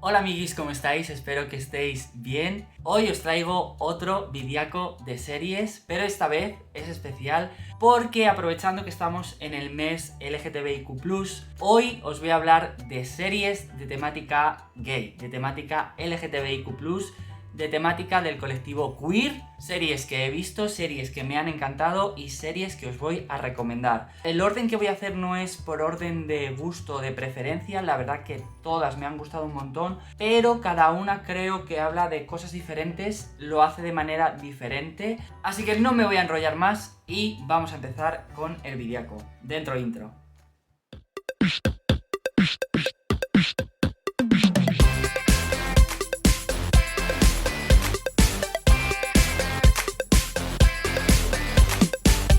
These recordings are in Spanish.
Hola amiguis, ¿cómo estáis? Espero que estéis bien. Hoy os traigo otro vidiaco de series, pero esta vez es especial porque aprovechando que estamos en el mes LGTBIQ+, hoy os voy a hablar de series de temática gay, de temática LGTBIQ+, de temática del colectivo queer, series que he visto, series que me han encantado y series que os voy a recomendar. El orden que voy a hacer no es por orden de gusto o de preferencia, la verdad que todas me han gustado un montón, pero cada una creo que habla de cosas diferentes, lo hace de manera diferente, así que no me voy a enrollar más y vamos a empezar con el vidiaco. Dentro intro.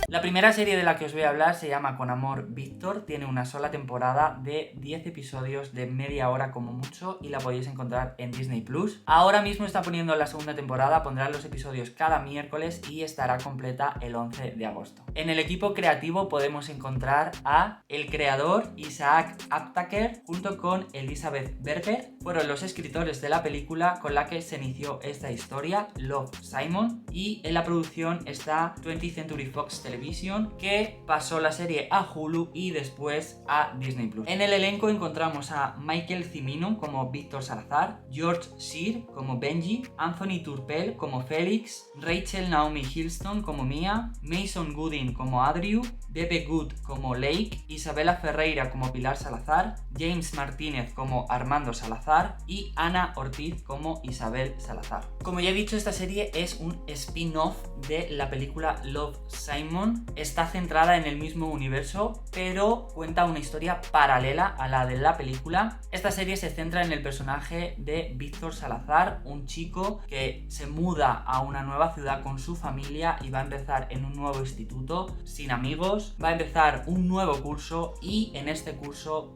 La primera serie de la que os voy a hablar se llama Con Amor Víctor, tiene una sola temporada de 10 episodios de media hora como mucho y la podéis encontrar en Disney+. Ahora mismo está poniendo la segunda temporada, pondrá los episodios cada miércoles y estará completa el 11 de agosto. En el equipo creativo podemos encontrar a el creador Isaac Aptaker junto con Elizabeth Berger, fueron los escritores de la película con la que se inició esta historia, Love, Simon, y en la producción está 20th Century Fox Television, que pasó la serie a Hulu y después a Disney+. En el elenco encontramos a Michael Cimino como Víctor Salazar, George Shear como Benji, Anthony Turpel como Félix, Rachel Naomi Hilston como Mia, Mason Gooding como Andrew, Bebe Good como Lake, Isabela Ferreira como Pilar Salazar, James Martínez como Armando Salazar y Ana Ortiz como Isabel Salazar. Como ya he dicho, esta serie es un spin-off de la película Love, Simon. Está centrada en el mismo universo, pero cuenta una historia paralela a la de la película. Esta serie se centra en el personaje de Víctor Salazar, un chico que se muda a una nueva ciudad con su familia y va a empezar en un nuevo instituto, sin amigos, va a empezar un nuevo curso y en este curso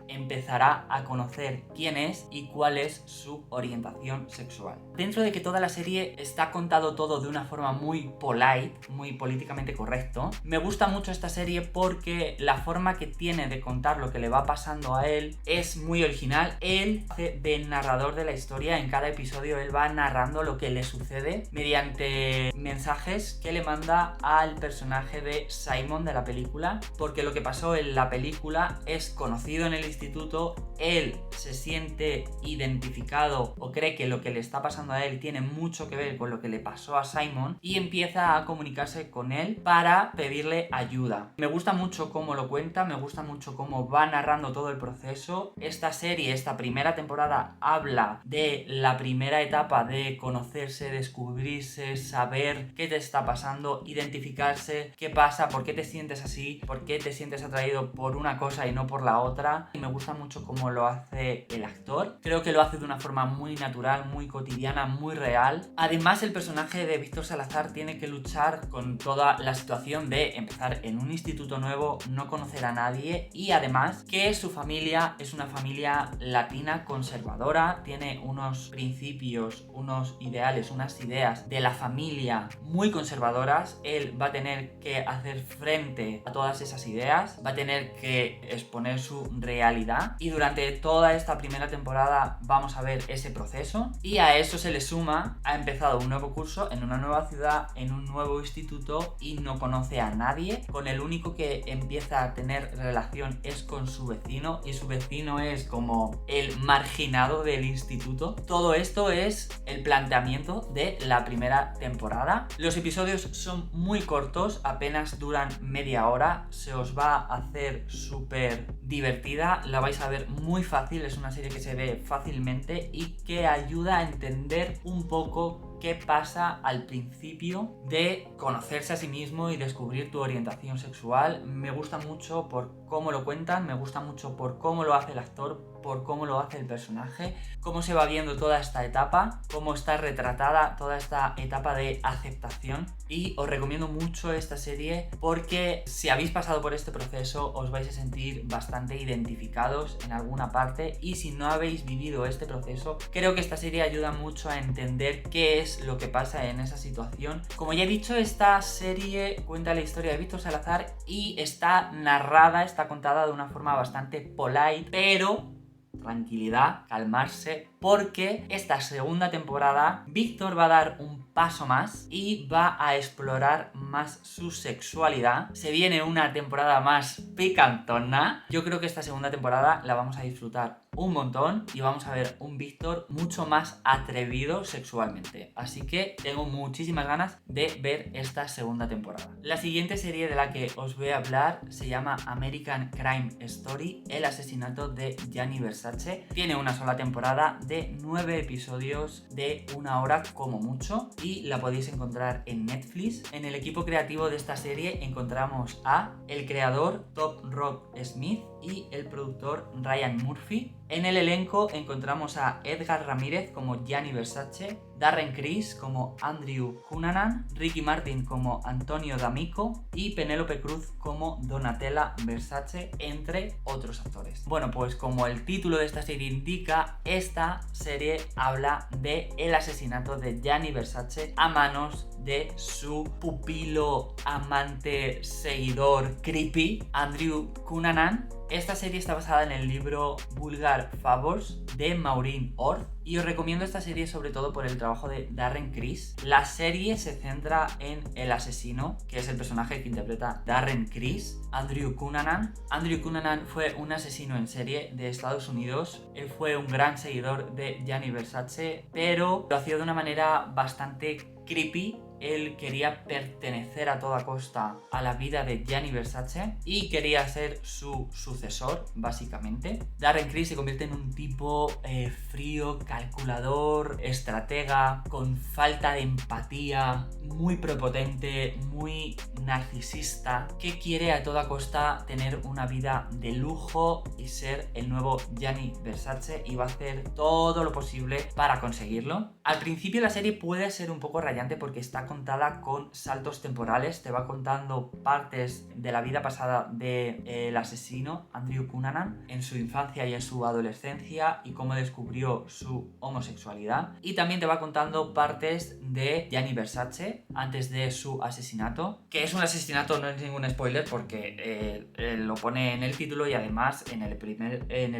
empezará a conocer quién es y cuál es su orientación sexual. Dentro de que toda la serie está contado todo de una forma muy polite, muy políticamente correcto, me gusta mucho esta serie porque la forma que tiene de contar lo que le va pasando a él es muy original. Él hace de narrador de la historia, en cada episodio él va narrando lo que le sucede mediante mensajes que le manda al personaje de Simon de la película, porque lo que pasó en la película es conocido en el instituto, él se siente identificado o cree que lo que le está pasando a él tiene mucho que ver con lo que le pasó a Simon y empieza a comunicarse con él para pedirle ayuda. Me gusta mucho cómo lo cuenta, me gusta mucho cómo va narrando todo el proceso. Esta serie, esta primera temporada, habla de la primera etapa de conocerse, descubrirse, saber qué te está pasando, identificarse, qué pasa, por qué te sientes así, por qué te sientes atraído por una cosa y no por la otra. Y me gusta mucho cómo lo hace el actor. Creo que lo hace de una forma muy natural, muy cotidiana, muy real. Además, el personaje de Víctor Salazar tiene que luchar con toda la situación de empezar en un instituto nuevo, no conocer a nadie y además que su familia es una familia latina conservadora, tiene unos principios, unos ideales, unas ideas de la familia muy conservadoras. Él va a tener que hacer frente a todas esas ideas, va a tener que exponer su realidad y durante toda esta primera temporada vamos a ver ese proceso y a eso se le suma, ha empezado un nuevo curso en una nueva ciudad, en un nuevo instituto y no conoce a nadie, con el único que empieza a tener relación es con su vecino y su vecino es como el marginado del instituto. Todo esto es el planteamiento de la primera temporada. Los episodios son muy cortos, apenas duran media hora, se os va a hacer súper divertida, la vais a ver muy fácil, es una serie que se ve fácilmente y que ayuda a entender un poco qué pasa al principio de conocerse a sí mismo y descubrir tu orientación sexual. Me gusta mucho por cómo lo cuentan, me gusta mucho por cómo lo hace el actor, por cómo lo hace el personaje, cómo se va viendo toda esta etapa, cómo está retratada toda esta etapa de aceptación. Y os recomiendo mucho esta serie porque si habéis pasado por este proceso os vais a sentir bastante identificados en alguna parte y si no habéis vivido este proceso, creo que esta serie ayuda mucho a entender qué es lo que pasa en esa situación. Como ya he dicho, esta serie cuenta la historia de Víctor Salazar y está narrada, está contada de una forma bastante polite, pero tranquilidad, calmarse, porque esta segunda temporada Víctor va a dar un paso más y va a explorar más su sexualidad. Se viene una temporada más picantona. Yo creo que esta segunda temporada la vamos a disfrutar un montón y vamos a ver un Víctor mucho más atrevido sexualmente. Así que tengo muchísimas ganas de ver esta segunda temporada. La siguiente serie de la que os voy a hablar se llama American Crime Story, el asesinato de Gianni Versace. Tiene una sola temporada de 9 episodios de 1 hora como mucho y la podéis encontrar en Netflix. En el equipo creativo de esta serie encontramos a el creador Top Rob Smith y el productor Ryan Murphy. En el elenco encontramos a Edgar Ramírez como Gianni Versace, Darren Criss como Andrew Cunanan, Ricky Martin como Antonio D'Amico y Penélope Cruz como Donatella Versace, entre otros actores. Bueno, pues como el título de esta serie indica, esta serie habla de el asesinato de Gianni Versace a manos de su pupilo, amante, seguidor creepy, Andrew Cunanan. Esta serie está basada en el libro Vulgar Favors de Maureen Orr y os recomiendo esta serie sobre todo por el trabajo de Darren Criss. La serie se centra en el asesino, que es el personaje que interpreta Darren Criss, Andrew Cunanan. Andrew Cunanan fue un asesino en serie de Estados Unidos. Él fue un gran seguidor de Gianni Versace, pero lo hacía de una manera bastante creepy. Él quería pertenecer a toda costa a la vida de Gianni Versace y quería ser su sucesor, básicamente. Darren Criss se convierte en un tipo frío, calculador, estratega, con falta de empatía, muy prepotente, muy narcisista, que quiere a toda costa tener una vida de lujo y ser el nuevo Gianni Versace, y va a hacer todo lo posible para conseguirlo. Al principio la serie puede ser un poco rayante porque está contada con saltos temporales. Te va contando partes de la vida pasada del asesino Andrew Cunanan, en su infancia y en su adolescencia, y cómo descubrió su homosexualidad, y también te va contando partes de Gianni Versace antes de su asesinato, que es un asesinato, no es ningún spoiler porque lo pone en el título, y además en el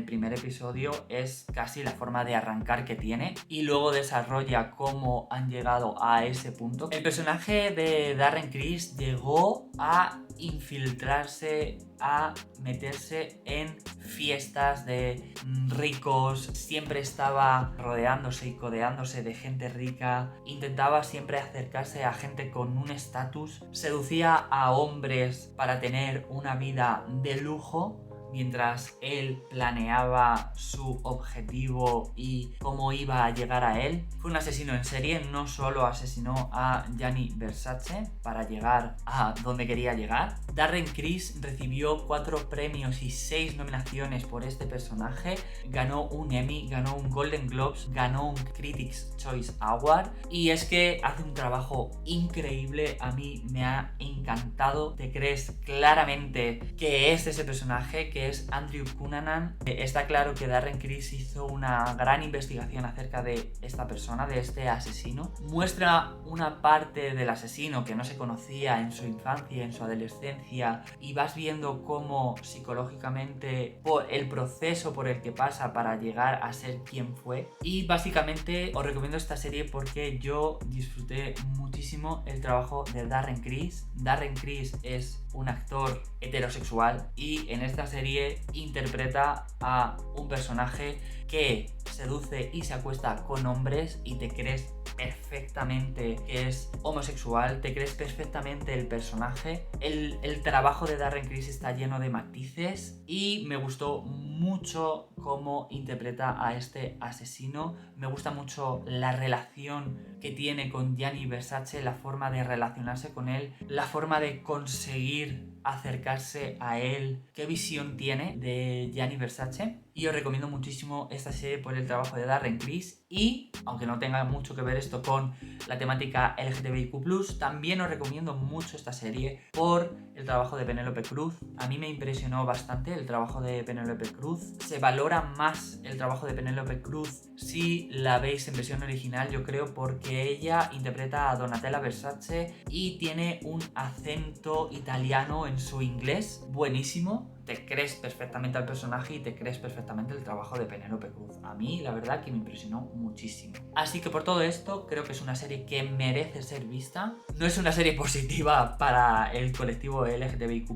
primer episodio es casi la forma de arrancar que tiene, y luego desarrolla cómo han llegado a ese punto. El personaje de Darren Criss llegó a infiltrarse, a meterse en fiestas de ricos, siempre estaba rodeándose y codeándose de gente rica, intentaba siempre acercarse a gente con un estatus, seducía a hombres para tener una vida de lujo, mientras él planeaba su objetivo y cómo iba a llegar a él. Fue un asesino en serie, no solo asesinó a Gianni Versace para llegar a donde quería llegar. Darren Criss recibió 4 premios y 6 nominaciones por este personaje, ganó un Emmy, ganó un Golden Globes, ganó un Critics' Choice Award, y es que hace un trabajo increíble. A mí me ha encantado. Te crees claramente que es ese personaje, que es Andrew Cunanan. Está claro que Darren Criss hizo una gran investigación acerca de esta persona, de este asesino. Muestra una parte del asesino que no se conocía en su infancia, en su adolescencia, y vas viendo cómo psicológicamente, por el proceso por el que pasa para llegar a ser quien fue. Y básicamente os recomiendo esta serie porque yo disfruté muchísimo el trabajo de Darren Criss. Darren Criss es un actor heterosexual y en esta serie interpreta a un personaje que seduce y se acuesta con hombres, y te crees perfectamente que es homosexual, te crees perfectamente el personaje. El trabajo de Darren Criss está lleno de matices y me gustó mucho cómo interpreta a este asesino. Me gusta mucho la relación que tiene con Gianni Versace, la forma de relacionarse con él, la forma de conseguir acercarse a él, qué visión tiene de Gianni Versace. Y os recomiendo muchísimo esta serie por el trabajo de Darren Criss. Y aunque no tenga mucho que ver esto con la temática LGTBIQ+, también os recomiendo mucho esta serie por el trabajo de Penélope Cruz. A mí me impresionó bastante el trabajo de Penélope Cruz. Se valora más el trabajo de Penélope Cruz si la veis en versión original, yo creo, porque ella interpreta a Donatella Versace y tiene un acento italiano en su inglés buenísimo. te crees perfectamente al personaje y te crees perfectamente el trabajo de Penélope Cruz. A mí, la verdad, que me impresionó muchísimo. Así que por todo esto, creo que es una serie que merece ser vista. No es una serie positiva para el colectivo LGTBIQ+,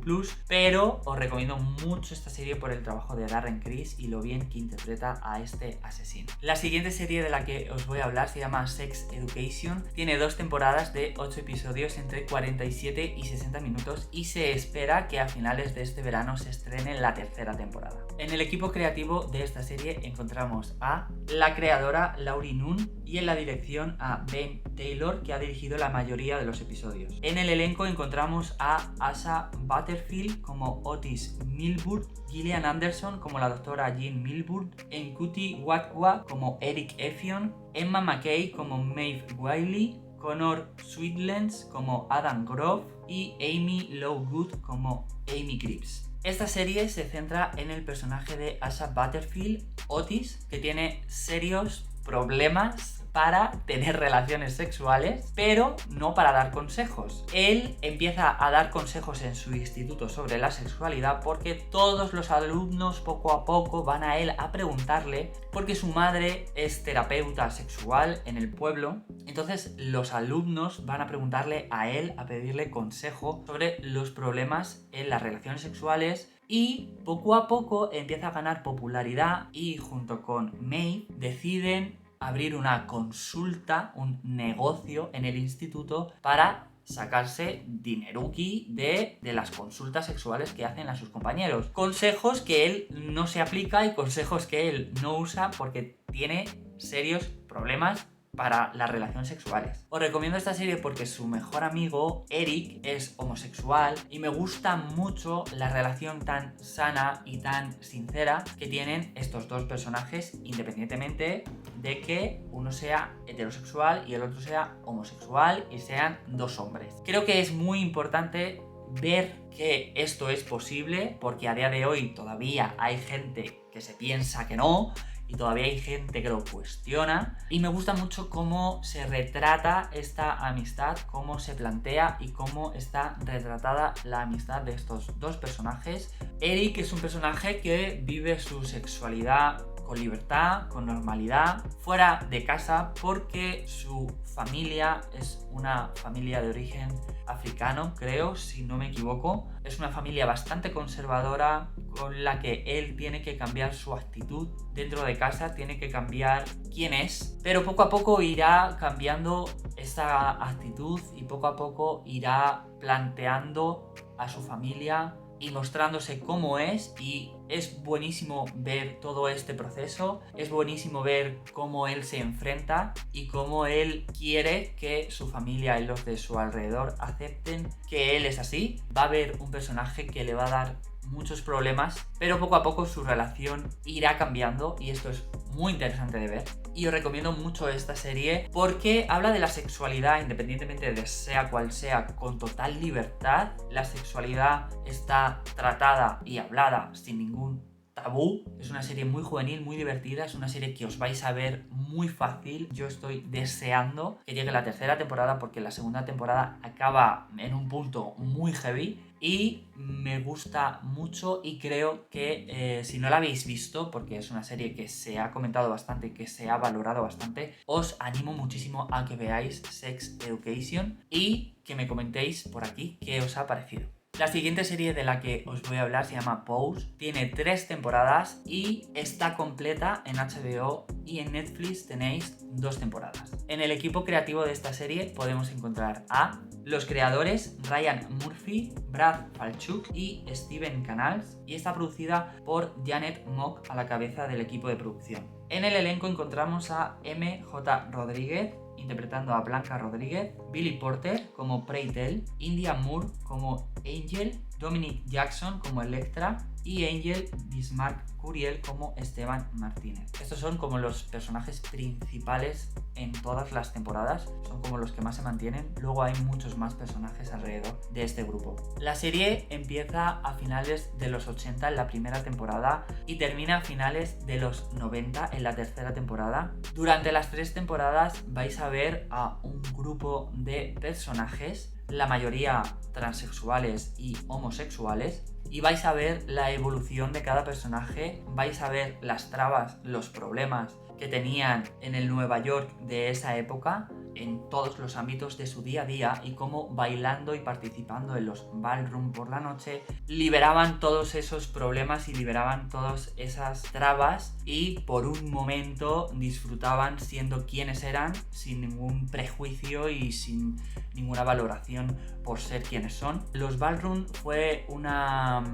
pero os recomiendo mucho esta serie por el trabajo de Darren Criss y lo bien que interpreta a este asesino. La siguiente serie de la que os voy a hablar se llama Sex Education. Tiene 2 temporadas de 8 episodios entre 47 y 60 minutos y se espera que a finales de este verano se estrene la 3ª temporada. En el equipo creativo de esta serie encontramos a la creadora Laurie Nunn y en la dirección a Ben Taylor, que ha dirigido la mayoría de los episodios. En el elenco encontramos a Asa Butterfield como Otis Milburn, Gillian Anderson como la doctora Jean Milburn, Ncuti Nwankwo como Eric Effiong, Emma Mackey como Maeve Wiley, Connor Sweetlands como Adam Grove y Amy Lovegood como Amy Cripps. Esta serie se centra en el personaje de Asa Butterfield, Otis, que tiene serios problemas para tener relaciones sexuales, pero no para dar consejos. Él empieza a dar consejos en su instituto sobre la sexualidad porque todos los alumnos poco a poco van a él a preguntarle, porque su madre es terapeuta sexual en el pueblo. Entonces los alumnos van a preguntarle a él, a pedirle consejo sobre los problemas en las relaciones sexuales. Y poco a poco empieza a ganar popularidad y junto con Maeve deciden abrir una consulta, un negocio en el instituto para sacarse dineruki de las consultas sexuales que hacen a sus compañeros. Consejos que él no se aplica y consejos que él no usa porque tiene serios problemas para las relaciones sexuales. Os recomiendo esta serie porque su mejor amigo, Eric, es homosexual y me gusta mucho la relación tan sana y tan sincera que tienen estos dos personajes, independientemente de que uno sea heterosexual y el otro sea homosexual y sean 2 hombres. Creo que es muy importante ver que esto es posible porque a día de hoy todavía hay gente que se piensa que no, y todavía hay gente que lo cuestiona. Y me gusta mucho cómo se retrata esta amistad, cómo se plantea y cómo está retratada la amistad de estos 2 personajes. Eric es un personaje que vive su sexualidad con libertad, con normalidad, fuera de casa, porque su familia es una familia de origen africano, creo, si no me equivoco. Es una familia bastante conservadora con la que él tiene que cambiar su actitud dentro de casa, tiene que cambiar quién es, pero poco a poco irá cambiando esta actitud y poco a poco irá planteando a su familia y mostrándose cómo es, y es buenísimo ver todo este proceso, es buenísimo ver cómo él se enfrenta y cómo él quiere que su familia y los de su alrededor acepten que él es así. Va a haber un personaje que le va a dar muchos problemas, pero poco a poco su relación irá cambiando y esto es muy interesante de ver. Y os recomiendo mucho esta serie porque habla de la sexualidad independientemente de sea cual sea, con total libertad. La sexualidad está tratada y hablada sin ningún tabú. Es una serie muy juvenil, muy divertida, es una serie que os vais a ver muy fácil. Yo estoy deseando que llegue la 3ª temporada porque la 2ª temporada acaba en un punto muy heavy y me gusta mucho, y creo que si no la habéis visto, porque es una serie que se ha comentado bastante y que se ha valorado bastante, os animo muchísimo a que veáis Sex Education y que me comentéis por aquí qué os ha parecido. La siguiente serie de la que os voy a hablar se llama Pose, tiene 3 temporadas y está completa en HBO, y en Netflix tenéis 2 temporadas. En el equipo creativo de esta serie podemos encontrar a los creadores Ryan Murphy, Brad Falchuk y Steven Canals, y está producida por Janet Mock a la cabeza del equipo de producción. En el elenco encontramos a MJ Rodríguez interpretando a Blanca Rodríguez, Billy Porter como Preytel, India Moore como Angel, Dominic Jackson como Electra y Angel Bismarck Curiel como Esteban Martínez. Estos son como los personajes principales en todas las temporadas, son como los que más se mantienen. Luego hay muchos más personajes alrededor de este grupo. La serie empieza a finales de los 80 en la primera temporada y termina a finales de los 90 en la 3ª temporada. Durante las 3 temporadas vais a ver a un grupo de personajes, la mayoría transexuales y homosexuales, y vais a ver la evolución de cada personaje, vais a ver las trabas, los problemas que tenían en el Nueva York de esa época, en todos los ámbitos de su día a día, y cómo bailando y participando en los ballroom por la noche liberaban todos esos problemas y liberaban todas esas trabas y por un momento disfrutaban siendo quienes eran, sin ningún prejuicio y sin ninguna valoración por ser quienes son. Los ballroom fue una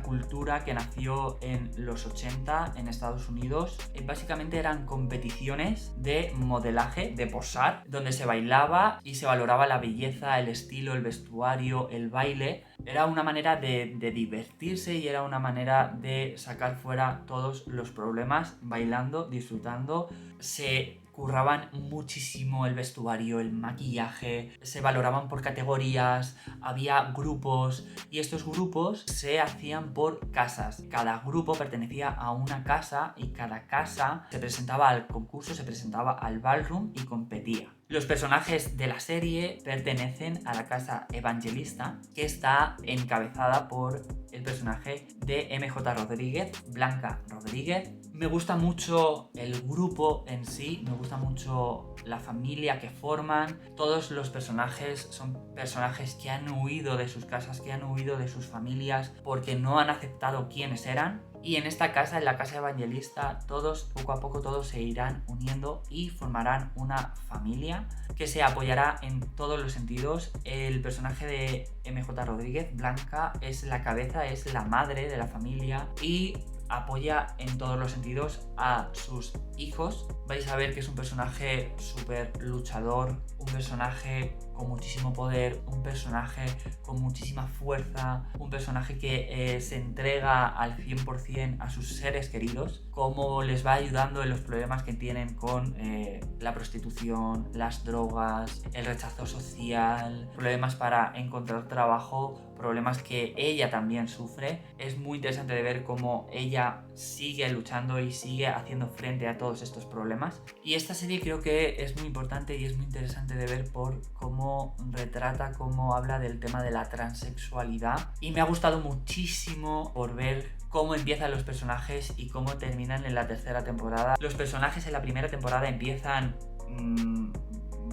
cultura que nació en los 80 en Estados Unidos. Básicamente eran competiciones de modelaje, de posar, donde se bailaba y se valoraba la belleza, el estilo, el vestuario, el baile. Era una manera de divertirse y era una manera de sacar fuera todos los problemas bailando, disfrutando. Se curraban muchísimo el vestuario, el maquillaje, se valoraban por categorías, había grupos y estos grupos se hacían por casas. Cada grupo pertenecía a una casa y cada casa se presentaba al concurso, se presentaba al ballroom y competía. Los personajes de la serie pertenecen a la casa Evangelista, que está encabezada por el personaje de MJ Rodríguez, Blanca Rodríguez. Me gusta mucho el grupo en sí, me gusta mucho la familia que forman. Todos los personajes son personajes que han huido de sus casas, que han huido de sus familias porque no han aceptado quiénes eran. Y en esta casa, en la casa Evangelista, todos, poco a poco, todos se irán uniendo y formarán una familia que se apoyará en todos los sentidos. El personaje de MJ Rodríguez, Blanca, es la cabeza, es la madre de la familia y apoya en todos los sentidos a sus hijos. Vais a ver que es un personaje súper luchador, un personaje con muchísimo poder, un personaje con muchísima fuerza, un personaje que se entrega al 100% a sus seres queridos, cómo les va ayudando en los problemas que tienen con la prostitución, las drogas, el rechazo social, problemas para encontrar trabajo, problemas que ella también sufre. Es muy interesante de ver cómo ella sigue luchando y sigue haciendo frente a todos estos problemas. Y esta serie creo que es muy importante y es muy interesante de ver por cómo retrata, cómo habla del tema de la transexualidad. Y me ha gustado muchísimo por ver cómo empiezan los personajes y cómo terminan en la tercera temporada. Los personajes en la primera temporada empiezan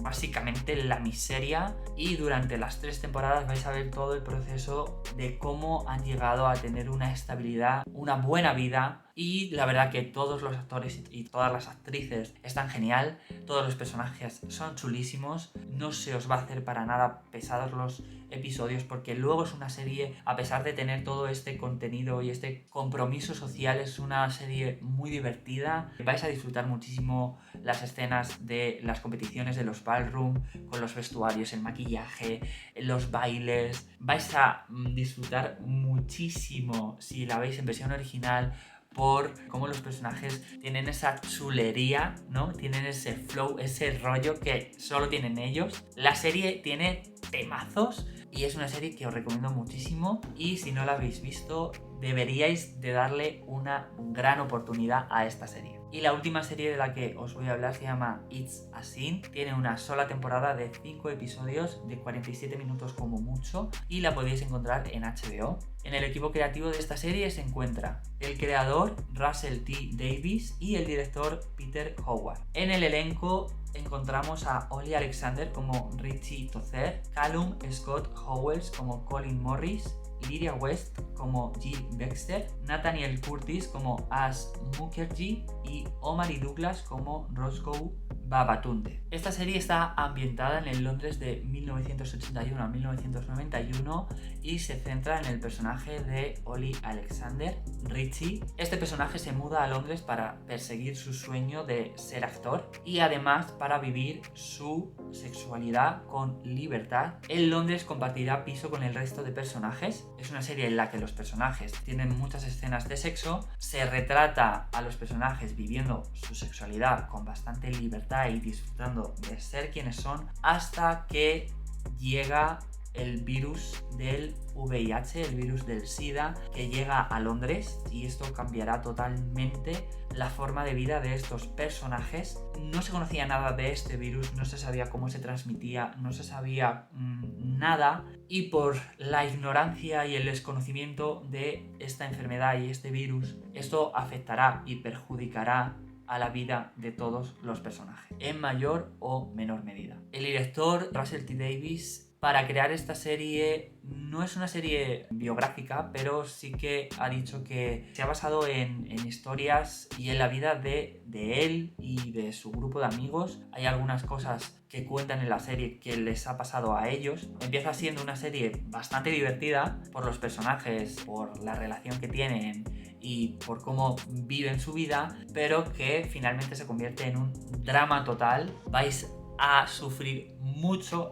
básicamente la miseria y durante las 3 temporadas vais a ver todo el proceso de cómo han llegado a tener una estabilidad, una buena vida. Y la verdad que todos los actores y todas las actrices están genial, todos los personajes son chulísimos, no se os va a hacer para nada pesados los episodios porque luego es una serie, a pesar de tener todo este contenido y este compromiso social, es una serie muy divertida. Vais a disfrutar muchísimo las escenas de las competiciones de los ballroom, con los vestuarios, el maquillaje, los bailes. Vais a disfrutar muchísimo si la veis en versión original, por cómo los personajes tienen esa chulería, ¿no? Tienen ese flow, ese rollo que solo tienen ellos. La serie tiene temazos y es una serie que os recomiendo muchísimo y si no la habéis visto deberíais de darle una gran oportunidad a esta serie. Y la última serie de la que os voy a hablar se llama It's a Sin. Tiene una sola temporada de 5 episodios de 47 minutos como mucho y la podéis encontrar en HBO. En el equipo creativo de esta serie se encuentra el creador Russell T. Davies y el director Peter Howard. En el elenco encontramos a Olly Alexander como Richie Tozer, Callum Scott Howells como Colin Morris, Lydia West como Jill Dexter, Nathaniel Curtis como Ash Mukherjee y Omari Douglas como Roscoe Babatunde. Esta serie está ambientada en el Londres de 1981 a 1991 y se centra en el personaje de Olly Alexander, Richie. Este personaje se muda a Londres para perseguir su sueño de ser actor y además para vivir su sexualidad con libertad. En Londres compartirá piso con el resto de personajes. Es una serie en la que los personajes tienen muchas escenas de sexo, se retrata a los personajes viviendo su sexualidad con bastante libertad y disfrutando de ser quienes son hasta que llega el virus del VIH, el virus del SIDA, que llega a Londres, y esto cambiará totalmente la forma de vida de estos personajes. No se conocía nada de este virus, no se sabía cómo se transmitía, no se sabía nada, y por la ignorancia y el desconocimiento de esta enfermedad y este virus, esto afectará y perjudicará a la vida de todos los personajes, en mayor o menor medida. El director Russell T. Davies, para crear esta serie, no es una serie biográfica, pero sí que ha dicho que se ha basado en historias y en la vida de él y de su grupo de amigos. Hay algunas cosas que cuentan en la serie que les ha pasado a ellos. Empieza siendo una serie bastante divertida por los personajes, por la relación que tienen y por cómo viven su vida, pero que finalmente se convierte en un drama total. Vais a sufrir mucho,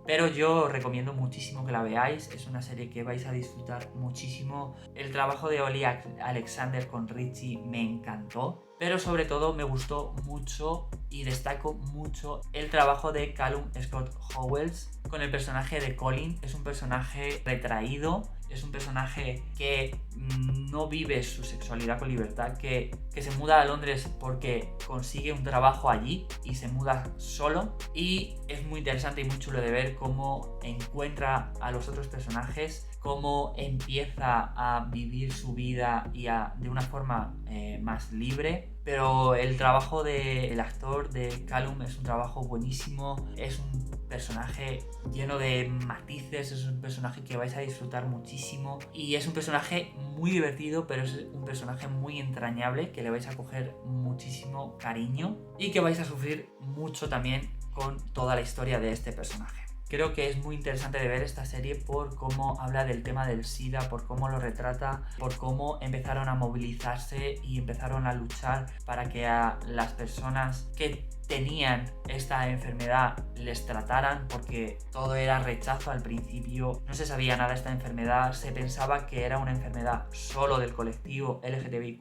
pero yo os recomiendo muchísimo que la veáis. Es una serie que vais a disfrutar muchísimo. El trabajo de Oli Alexander con Richie me encantó, pero sobre todo me gustó mucho y destaco mucho el trabajo de Callum Scott Howells con el personaje de Colin. Es un personaje retraído, es un personaje que no vive su sexualidad con libertad, que se muda a Londres porque consigue un trabajo allí y se muda solo, y es muy interesante y muy chulo de ver cómo encuentra a los otros personajes, cómo empieza a vivir su vida y de una forma más libre. Pero el trabajo del actor de Callum es un trabajo buenísimo, es un personaje lleno de matices, es un personaje que vais a disfrutar muchísimo y es un personaje muy divertido, pero es un personaje muy entrañable que le vais a coger muchísimo cariño y que vais a sufrir mucho también con toda la historia de este personaje. Creo que es muy interesante de ver esta serie por cómo habla del tema del SIDA, por cómo lo retrata, por cómo empezaron a movilizarse y empezaron a luchar para que a las personas que tenían esta enfermedad les trataran, porque todo era rechazo al principio, no se sabía nada de esta enfermedad, se pensaba que era una enfermedad solo del colectivo LGTBIQ+,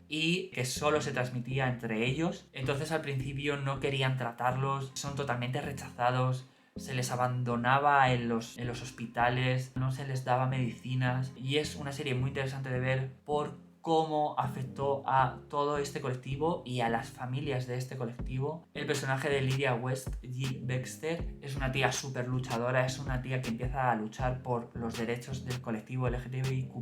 y que solo se transmitía entre ellos. Entonces al principio no querían tratarlos, son totalmente rechazados, se les abandonaba en los hospitales, no se les daba medicinas, y es una serie muy interesante de ver por cómo afectó a todo este colectivo y a las familias de este colectivo. El personaje de Lydia West, Jill Baxter, es una tía súper luchadora, es una tía que empieza a luchar por los derechos del colectivo LGTBIQ+,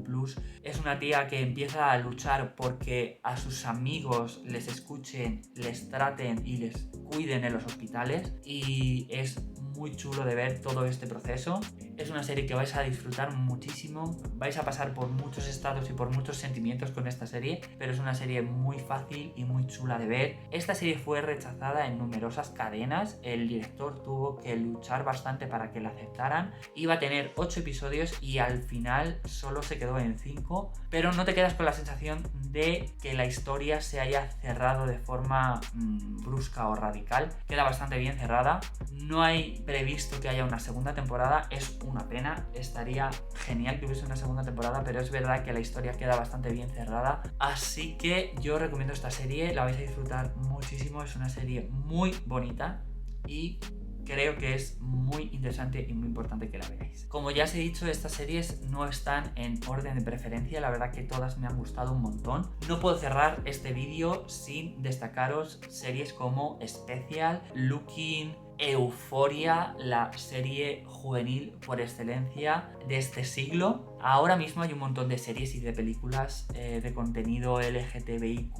es una tía que empieza a luchar porque a sus amigos les escuchen, les traten y les cuiden en los hospitales, y es muy chulo de ver todo este proceso. Es una serie que vais a disfrutar muchísimo, vais a pasar por muchos estados y por muchos sentimientos con esta serie, pero es una serie muy fácil y muy chula de ver. Esta serie fue rechazada en numerosas cadenas, el director tuvo que luchar bastante para que la aceptaran. Iba a tener 8 episodios y al final solo se quedó en 5, pero no te quedas con la sensación de que la historia se haya cerrado de forma brusca o radical. Queda bastante bien cerrada, no hay previsto que haya una segunda temporada, es una pena, estaría genial que hubiese una segunda temporada, pero es verdad que la historia queda bastante bien cerrada, así que yo recomiendo esta serie, la vais a disfrutar muchísimo, es una serie muy bonita y creo que es muy interesante y muy importante que la veáis. Como ya os he dicho, estas series no están en orden de preferencia, la verdad que todas me han gustado un montón. No puedo cerrar este vídeo sin destacaros series como Special, Looking, Euphoria, la serie juvenil por excelencia de este siglo. Ahora mismo hay un montón de series y de películas de contenido LGTBIQ+.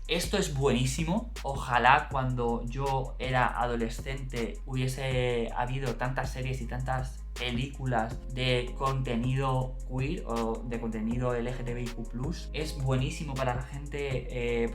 Esto es buenísimo. Ojalá cuando yo era adolescente hubiese habido tantas series y tantas películas de contenido queer o de contenido LGTBIQ+. Es buenísimo para la gente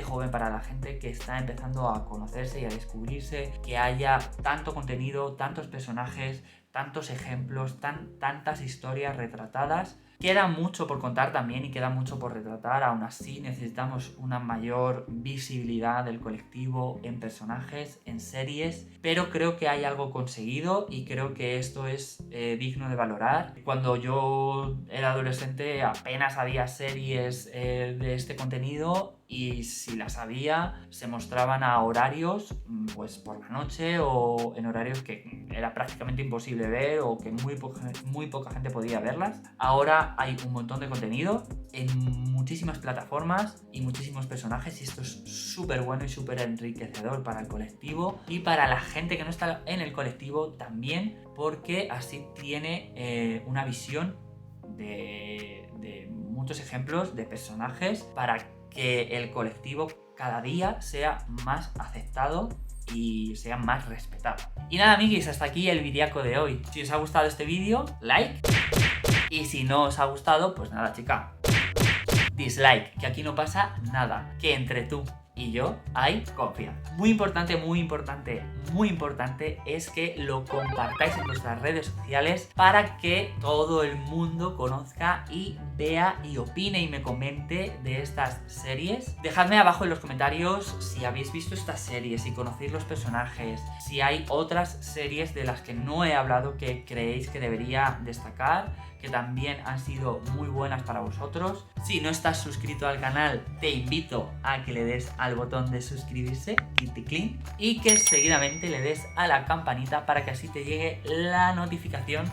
joven, para la gente que está empezando a conocerse y a descubrirse, que haya tanto contenido, tantos personajes, tantos ejemplos, tantas historias retratadas. Queda mucho por contar también y queda mucho por retratar, aún así necesitamos una mayor visibilidad del colectivo en personajes, en series, pero creo que hay algo conseguido y creo que esto es digno de valorar. Cuando yo era adolescente apenas había series de este contenido y si las había se mostraban a horarios pues por la noche o en horarios que era prácticamente imposible ver o que muy poca gente podía verlas. Ahora hay un montón de contenido en muchísimas plataformas y muchísimos personajes, y esto es súper bueno y súper enriquecedor para el colectivo y para la gente que no está en el colectivo también, porque así tiene una visión de muchos ejemplos de personajes para que el colectivo cada día sea más aceptado y sea más respetado. Y nada, amiguis, hasta aquí el videaco de hoy. Si os ha gustado este vídeo, like. Y si no os ha gustado, pues nada, chica, dislike, que aquí no pasa nada, que entre tú y yo hay confianza. Muy importante, muy importante, muy importante es que lo compartáis en vuestras redes sociales para que todo el mundo conozca y vea y opine y me comente de estas series. Dejadme abajo en los comentarios si habéis visto estas series, si conocéis los personajes, si hay otras series de las que no he hablado que creéis que debería destacar, que también han sido muy buenas para vosotros. Si no estás suscrito al canal, te invito a que le des al botón de suscribirse, clic, y que seguidamente le des a la campanita para que así te llegue la notificación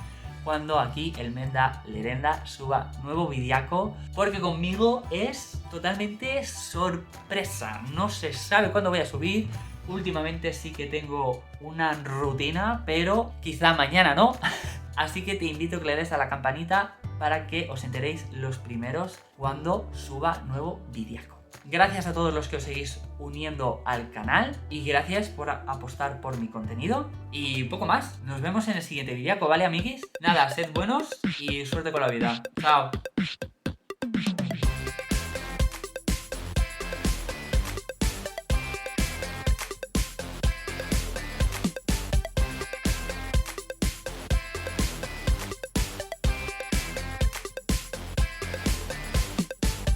cuando aquí el Menda Lerenda suba nuevo videaco, porque conmigo es totalmente sorpresa, no se sabe cuándo voy a subir. Últimamente sí que tengo una rutina, pero quizá mañana no. Así que te invito a que le des a la campanita para que os enteréis los primeros cuando suba nuevo videaco. Gracias a todos los que os seguís uniendo al canal y gracias por apostar por mi contenido. Y poco más, nos vemos en el siguiente videaco, ¿vale, amiguis? Nada, sed buenos y suerte con la vida. Chao.